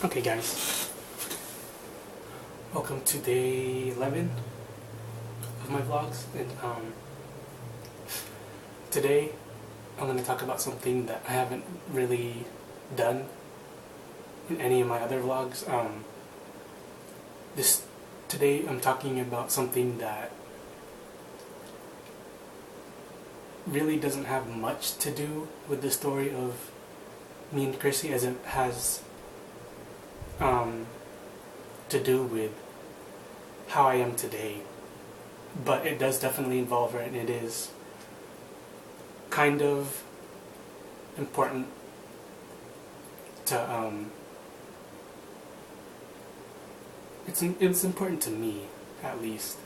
Okay guys, welcome to day 11 of my vlogs, and today I'm going to talk about something that I haven't really done in any of my other vlogs. Today I'm talking about something that really doesn't have much to do with the story of me and Chrissy, as it has to do with how I am today, but it does definitely involve her, and it is kind of important to it's important to me, at least.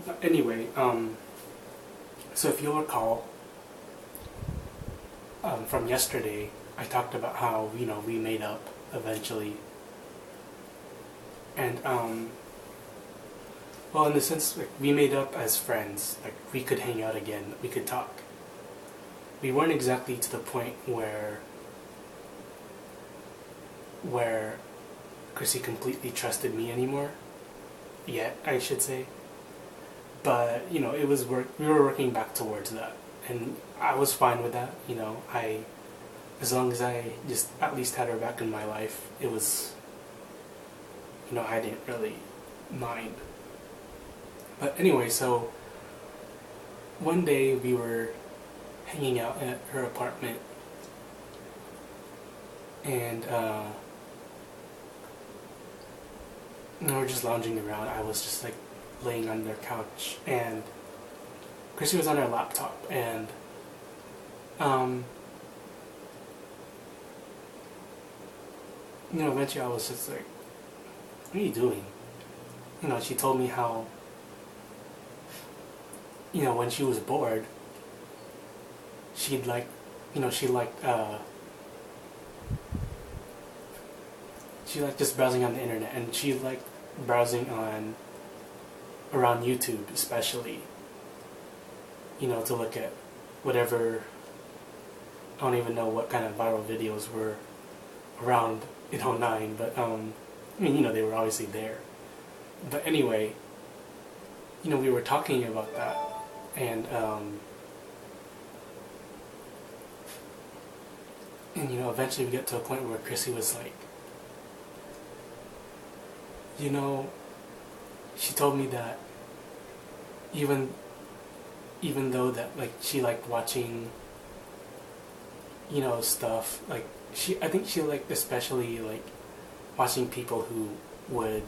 But anyway, so if you'll recall, from yesterday, I talked about how we made up eventually. And well, in the sense, like, we made up as friends. Like, we could hang out again, we could talk. We weren't exactly to the point where Chrissy completely trusted me anymore, yet, I should say. But it was we were working back towards that, and I was fine with that. As long as I just at least had her back in my life, it was, I didn't really mind. But anyway, so one day we were hanging out at her apartment, and we were just lounging around. I was just like laying on their couch, and Chrissy was on her laptop, and eventually I was just like, what are you doing? She told me how, when she was bored, she'd like, she liked just browsing on the internet, and she liked browsing around YouTube especially, to look at whatever, I don't even know what kind of viral videos were around in '09, but they were obviously there. But anyway, we were talking about that, and eventually we get to a point where Chrissy was like, she told me that even though that, like, she liked watching stuff, like, I think she liked especially like watching people who would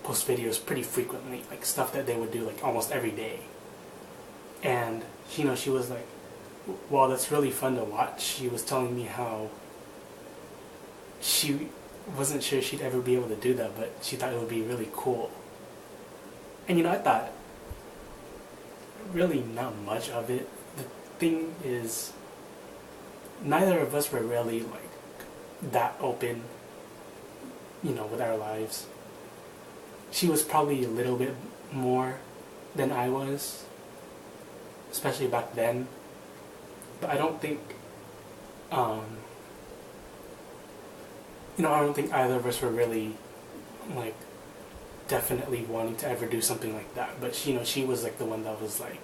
post videos pretty frequently, like stuff that they would do like almost every day. And she was like, while that's really fun to watch, she was telling me how she wasn't sure she'd ever be able to do that, but she thought it would be really cool. And I thought really not much of it. The thing is, neither of us were really like that open, with our lives. She was probably a little bit more than I was, especially back then. But I don't think, I don't think either of us were really like definitely wanting to ever do something like that. But she was like the one that was like,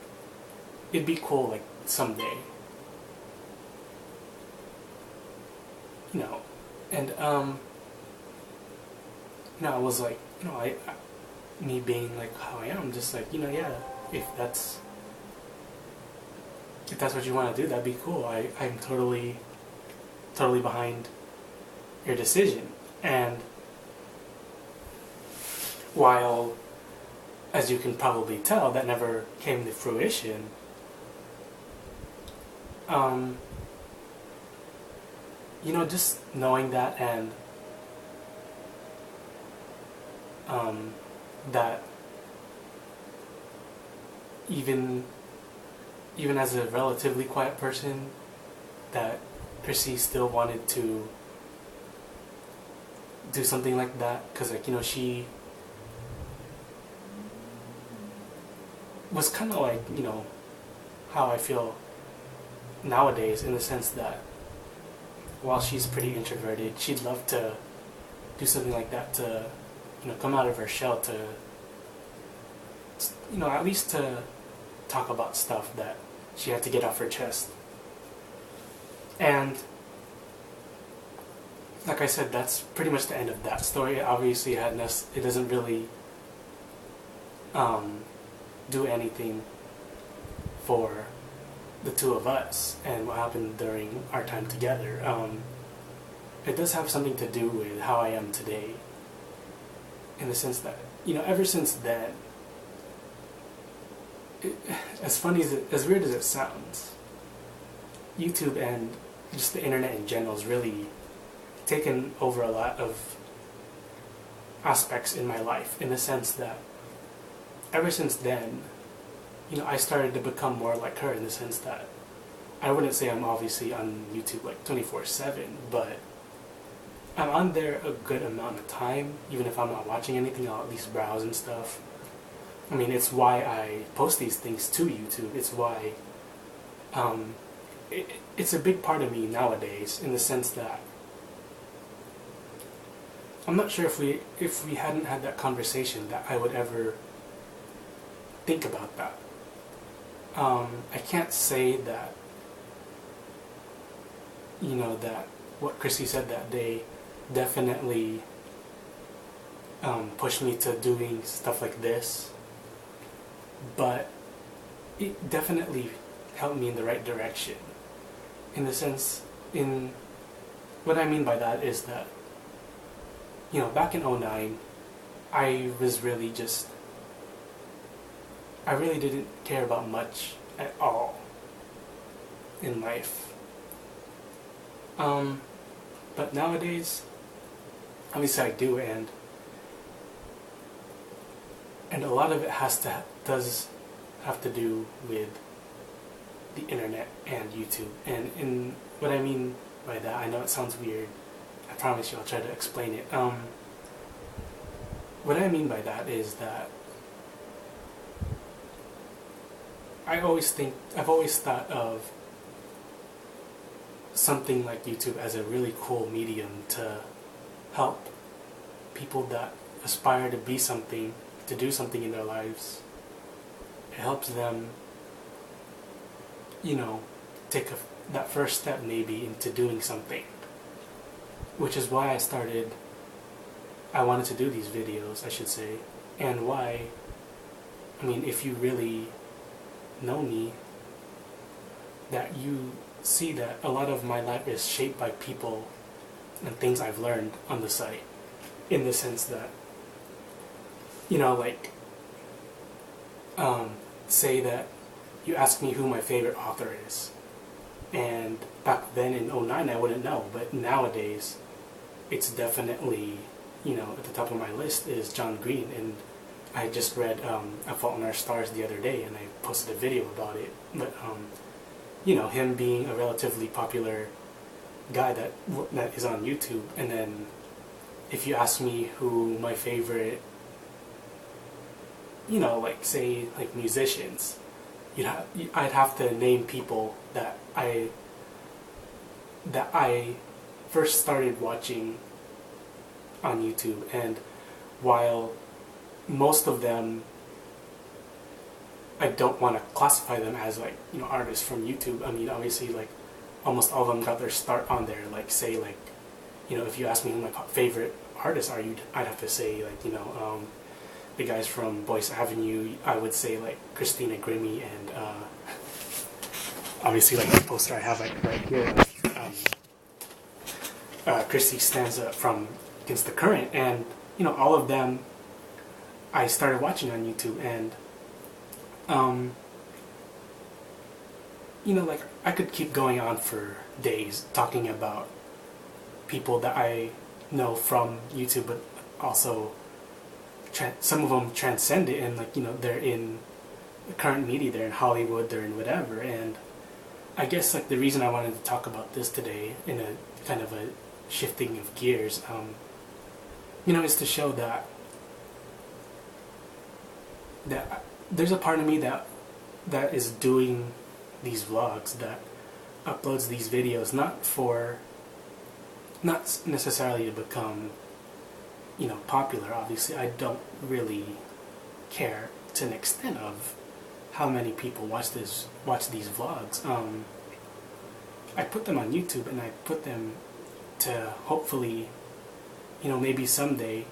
it'd be cool like someday. And I was like, me being like how I am, just like, yeah, if that's what you want to do, that'd be cool. I'm totally behind your decision. And while, as you can probably tell, that never came to fruition, just knowing that, and that even as a relatively quiet person, that Chrissy still wanted to do something like that, because she was kind of like, how I feel nowadays, in the sense that while she's pretty introverted, she'd love to do something like that to, come out of her shell to, at least to talk about stuff that she had to get off her chest. And like I said, that's pretty much the end of that story. Obviously, it doesn't really do anything for the two of us and what happened during our time together. It does have something to do with how I am today, in the sense that, ever since then, as funny as weird as it sounds, YouTube and just the internet in general has really taken over a lot of aspects in my life, in the sense that ever since then, I started to become more like her, in the sense that I wouldn't say I'm obviously on YouTube like 24/7, but I'm on there a good amount of time. Even if I'm not watching anything, I'll at least browse and stuff. I mean, it's why I post these things to YouTube. It's why it's a big part of me nowadays, in the sense that I'm not sure if we hadn't had that conversation that I would ever think about that. I can't say that, that what Chrissy said that day definitely pushed me to doing stuff like this, but it definitely helped me in the right direction. In the sense, what I mean by that is that, back in 2009, I really didn't care about much at all in life. But nowadays, obviously I do, and a lot of it does have to do with the internet and YouTube. And in what I mean by that, I know it sounds weird. I promise you I'll try to explain it. What I mean by that is that I've always thought of something like YouTube as a really cool medium to help people that aspire to be something, to do something in their lives. It helps them, take that first step maybe into doing something. Which is why I wanted to do these videos, I should say. And why, if you really know me, that you see that a lot of my life is shaped by people and things I've learned on the site, in the sense that, say that you ask me who my favorite author is, and back then in 2009 I wouldn't know, but nowadays it's definitely, at the top of my list is John Green. And I just read A Fault in Our Stars the other day, and I posted a video about it. But him being a relatively popular guy that is on YouTube, and then if you ask me who my favorite, say musicians, I'd have to name people that I first started watching on YouTube. And while most of them, I don't want to classify them as artists from YouTube. Obviously almost all of them got their start on there. If you ask me who my favorite artists are, I'd have to say the guys from Boyce Avenue. I would say Christina Grimmie, and obviously the poster I have right here, Chrissy Stanza from Against the Current. And all of them I started watching on YouTube. And I could keep going on for days talking about people that I know from YouTube, but also some of them transcend it, and they're in the current media, they're in Hollywood, they're in whatever. And I guess the reason I wanted to talk about this today, in a kind of a shifting of gears, is to show that there's a part of me that is doing these vlogs, that uploads these videos, not for not necessarily to become, you know, popular. Obviously, I don't really care to an extent of how many people watch these vlogs. I put them on YouTube, and I put them to hopefully, you know, maybe someday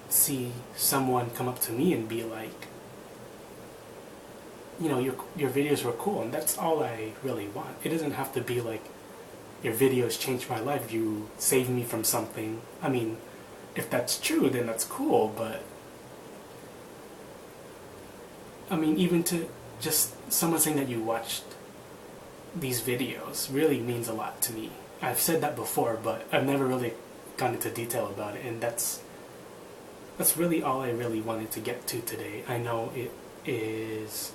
see someone come up to me and be like, you know, your videos were cool, and that's all I really want. It doesn't have to be like, your videos changed my life, you saved me from something. I mean, if that's true, then that's cool, but I mean, even to just someone saying that you watched these videos really means a lot to me. I've said that before, but I've never really gone into detail about it, and that's really all I really wanted to get to today. I know it is,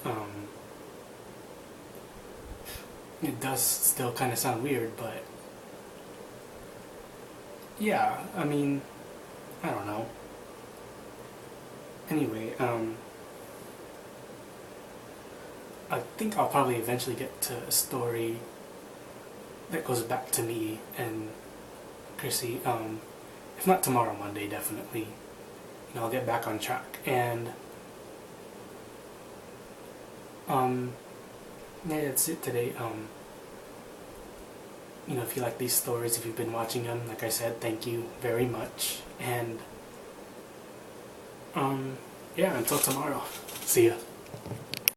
it does still kind of sound weird, but yeah, I mean, I don't know. Anyway, I think I'll probably eventually get to a story that goes back to me and Chrissy. If not tomorrow, Monday, definitely. You know, I'll get back on track. And yeah, that's it today. You know, if you like these stories, if you've been watching them, like I said, thank you very much. And yeah, until tomorrow. See ya.